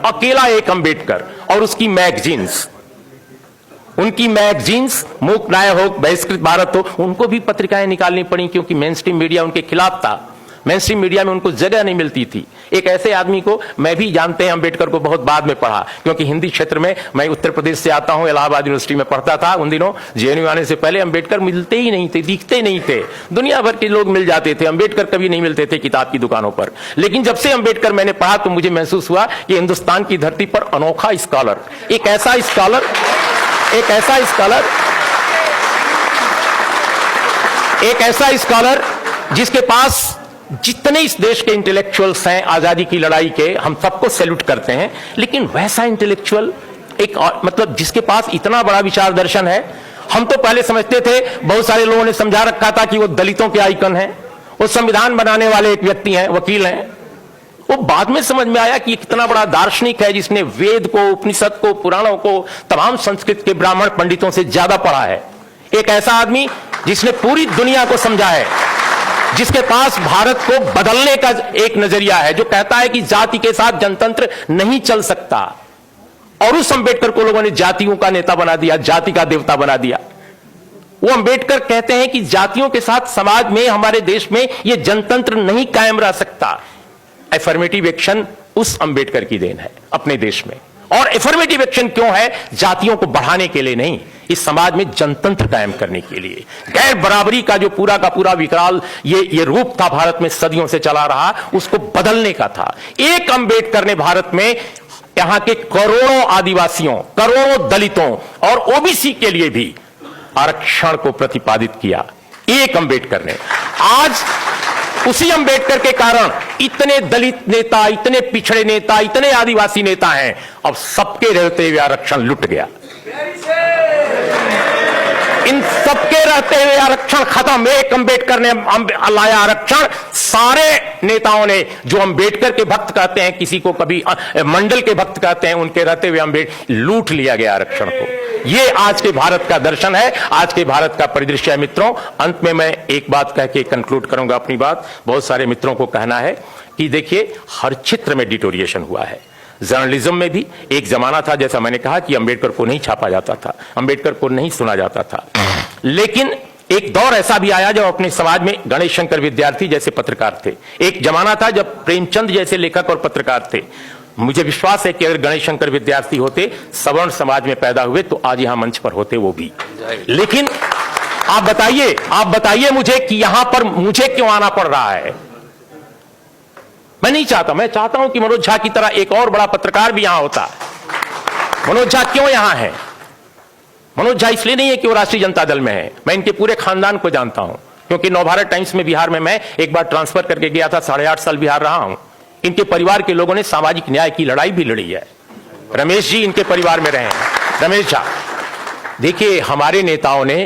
अकेला एक अंबेडकर और उसकी मैगजीन्स, उनकी मैगजीन्स मूक न्याय हो, बहिष्कृत भारत हो, उनको भी पत्रिकाएं निकालनी पड़ी क्योंकि मेन स्ट्रीम मीडिया उनके खिलाफ था। मेन स्ट्रीम मीडिया में उनको जगह नहीं मिलती थी। एक ऐसे आदमी को मैं भी जानते हैं, अंबेडकर को बहुत बाद में पढ़ा क्योंकि हिंदी क्षेत्र में मैं उत्तर प्रदेश से आता हूं, इलाहाबाद यूनिवर्सिटी में पढ़ता था। उन दिनों जेएनयू आने से पहले अंबेडकर मिलते ही नहीं थे, दिखते नहीं थे। दुनिया भर के लोग मिल जाते थे, अंबेडकर कभी नहीं मिलते थे किताब की दुकानों पर। लेकिन जब से अंबेडकर मैंने पढ़ा तो मुझे महसूस हुआ कि हिंदुस्तान की धरती पर अनोखा स्कॉलर, एक ऐसा स्कॉलर जिसके पास जितने इस देश के इंटेलेक्चुअल्स हैं आजादी की लड़ाई के, हम सबको सैल्यूट करते हैं, लेकिन वैसा इंटेलेक्चुअल एक मतलब जिसके पास इतना बड़ा विचार दर्शन है। हम तो पहले समझते थे, बहुत सारे लोगों ने समझा रखा था कि वो दलितों के आइकन हैं, वो संविधान बनाने वाले एक व्यक्ति हैं, वकील हैं। वो बाद में समझ में आया कि कितना बड़ा दार्शनिक है जिसने वेद को, उपनिषद को, पुराणों को, तमाम संस्कृत के ब्राह्मण पंडितों से ज्यादा पढ़ा है। एक ऐसा आदमी जिसने पूरी दुनिया को समझा है, जिसके पास भारत को बदलने का एक नजरिया है, जो कहता है कि जाति के साथ जनतंत्र नहीं चल सकता। और उस अंबेडकर को लोगों ने जातियों का नेता बना दिया, जाति का देवता बना दिया। वो अंबेडकर कहते हैं कि जातियों के साथ समाज में, हमारे देश में यह जनतंत्र नहीं कायम रह सकता। एफर्मेटिव एक्शन उस अंबेडकर की देन है अपने देश में। और एफर्मेटिव एक्शन क्यों है? जातियों को बढ़ाने के लिए नहीं, इस समाज में जनतंत्र कायम करने के लिए। गैर बराबरी का जो पूरा का पूरा विकराल ये रूप था भारत में सदियों से चला रहा, उसको बदलने का था। एक अंबेडकर ने भारत में यहां के करोड़ों आदिवासियों, करोड़ों दलितों और ओबीसी के लिए भी आरक्षण को प्रतिपादित किया। एक अंबेडकर ने। आज उसी अंबेडकर के कारण इतने दलित नेता, इतने पिछड़े नेता, इतने आदिवासी नेता हैं। अब सबके रहते हुए आरक्षण लुट गया। इन सबके रहते हुए आरक्षण खत्म। एक अंबेडकर ने लाया आरक्षण। सारे नेताओं ने, जो अंबेडकर के भक्त कहते हैं, किसी को कभी मंडल के भक्त कहते हैं, उनके रहते हुए अंबेडकर लूट लिया गया आरक्षण को। ये आज के भारत का दर्शन है, आज के भारत का परिदृश्य है। मित्रों, अंत में मैं एक बात कह के कंक्लूड करूंगा अपनी बात। बहुत सारे मित्रों को कहना है कि देखिए, हर क्षेत्र में डिटोरिएशन हुआ है। जर्नलिज्म में भी एक जमाना था, जैसा मैंने कहा, कि अंबेडकर को नहीं छापा जाता था, अंबेडकर को नहीं सुना जाता था। लेकिन एक दौर ऐसा भी आया जब अपने समाज में गणेश शंकर विद्यार्थी जैसे पत्रकार थे। एक जमाना था जब प्रेमचंद जैसे लेखक और पत्रकार थे। मुझे विश्वास है कि अगर गणेश शंकर विद्यार्थी होते, सवर्ण समाज में पैदा हुए, तो आज यहां मंच पर होते वो भी। लेकिन आप बताइए मुझे कि यहां पर मुझे क्यों आना पड़ रहा है? मैं नहीं चाहता। मैं चाहता हूं कि मनोज झा की तरह एक और बड़ा पत्रकार भी यहां होता। मनोज झा क्यों यहां है? मनोज झा इसलिए नहीं है कि वो राष्ट्रीय जनता दल में है। मैं इनके पूरे खानदान को जानता हूं, क्योंकि नवभारत टाइम्स में बिहार में मैं एक बार ट्रांसफर करके गया था। 8.5 साल बिहार रहा हूं। इनके परिवार के लोगों ने सामाजिक न्याय की लड़ाई भी लड़ी है। रमेश जी इनके परिवार में रहे हैं। रमेश झा, देखिए, हमारे नेताओं ने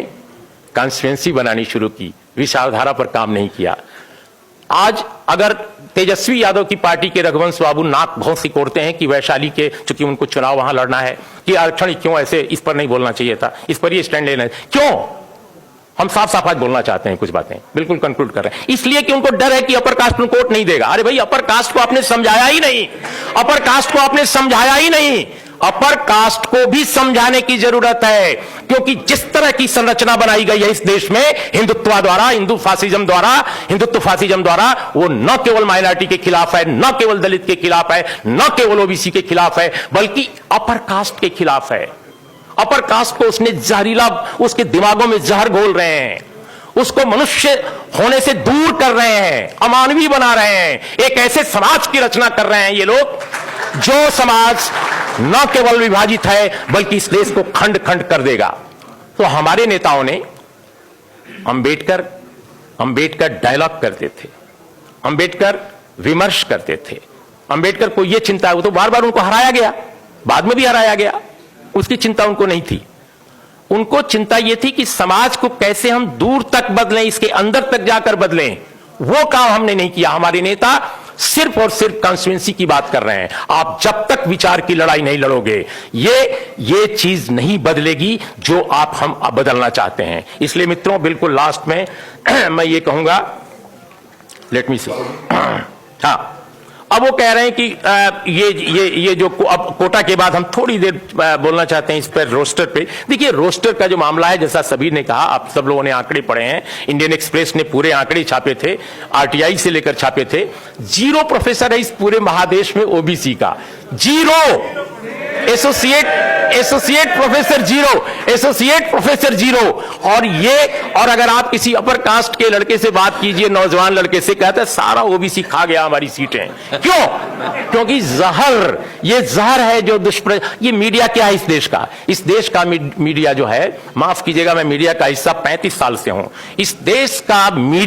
कॉन्स्टिट्यूएंसी बनानी शुरू की, विचारधारा पर काम नहीं किया। आज अगर तेजस्वी यादव की पार्टी के रघुवंश बाबू नाक बहुत सिकोड़ते हैं कि वैशाली के, चूंकि उनको चुनाव वहां लड़ना है, कि आरक्षण क्यों ऐसे, इस पर नहीं बोलना चाहिए था, इस पर ये स्टैंड लेना है, क्यों? हम साफ साफ आज बोलना चाहते हैं, कुछ बातें बिल्कुल कंक्लूड कर रहे हैं। इसलिए कि उनको डर है कि अपर कास्ट को कोर्ट नहीं देगा। अरे भाई, अपर कास्ट को आपने समझाया ही नहीं, अपर कास्ट को आपने समझाया ही नहीं। अपर कास्ट को भी समझाने की जरूरत है, क्योंकि जिस तरह की संरचना बनाई गई है इस देश में हिंदुत्व द्वारा, हिंदुत्व फासिज्म द्वारा, वो न केवल माइनॉरिटी के खिलाफ है, न केवल दलित के खिलाफ है, न केवल ओबीसी के खिलाफ है, बल्कि अपर कास्ट के खिलाफ है। अपर कास्ट को उसने जहरीला, उसके दिमागों में जहर घोल रहे हैं, उसको मनुष्य होने से दूर कर रहे हैं, अमानवीय बना रहे हैं। एक ऐसे समाज की रचना कर रहे हैं ये लोग, जो समाज न केवल विभाजित है, बल्कि इस देश को खंड खंड कर देगा। तो हमारे नेताओं ने अंबेडकर डायलॉग करते थे, अंबेडकर विमर्श करते थे। अंबेडकर को यह चिंता, वो तो बार बार उनको हराया गया, बाद में भी हराया गया, उसकी चिंता उनको नहीं थी। उनको चिंता यह थी कि समाज को कैसे हम दूर तक बदलें, इसके अंदर तक जाकर बदलें। वो काम हमने नहीं किया। हमारे नेता सिर्फ और सिर्फ कॉन्स्टिट्यूएंसी की बात कर रहे हैं। आप जब तक विचार की लड़ाई नहीं लड़ोगे, ये चीज नहीं बदलेगी जो हम बदलना चाहते हैं। इसलिए मित्रों, बिल्कुल लास्ट में मैं ये कहूंगा, लेट मी सी, हाँ, अब वो कह रहे हैं कि ये जो अब कोटा के बाद हम थोड़ी देर बोलना चाहते हैं इस पर रोस्टर पे। देखिए रोस्टर का जो मामला है, जैसा सभी ने कहा, आप सब लोगों ने आंकड़े पढ़े हैं, इंडियन एक्सप्रेस ने पूरे आंकड़े छापे थे, आरटीआई से लेकर छापे थे। 0 प्रोफेसर है इस पूरे महादेश में ओबीसी का, 0 एसोसिएट प्रोफेसर 0, एसोसिएट प्रोफेसर 0। और अगर आप किसी अपर कास्ट के लड़के से बात कीजिए, नौजवान लड़के से, कहते हैं सारा ओबीसी खा गया हमारी सीटें। क्यों? क्योंकि जहर, ये जहर है जो ये मीडिया क्या है इस देश का? इस देश का मीडिया जो है, माफ कीजिएगा मैं मीडिया का हिस्सा 35 साल से हूं, इस देश का मीडिया